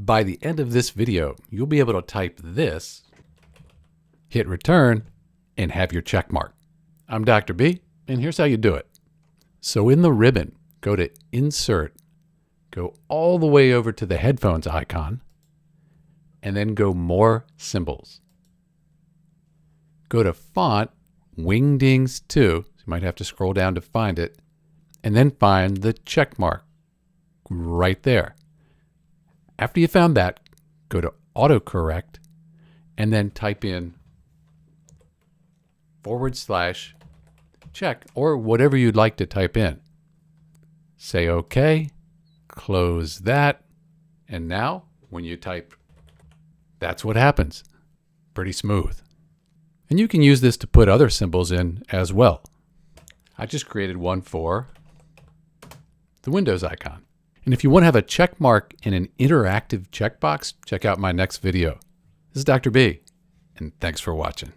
By the end of this video, you'll be able to type this, hit return, and have your check mark. I'm Dr. B, and here's how you do it. So in the ribbon, go to Insert, go all the way over to the headphones icon, and then go More Symbols. Go to Font, Wingdings 2, you might have to scroll down to find it, and then find the check mark right there. After you found that, go to Autocorrect, and then type in /check or whatever you'd like to type in. Say OK, close that, and now when you type, that's what happens. Pretty smooth. And you can use this to put other symbols in as well. I just created one for the Windows icon. And if you want to have a check mark in an interactive checkbox, check out my next video. This is Dr. B, and thanks for watching.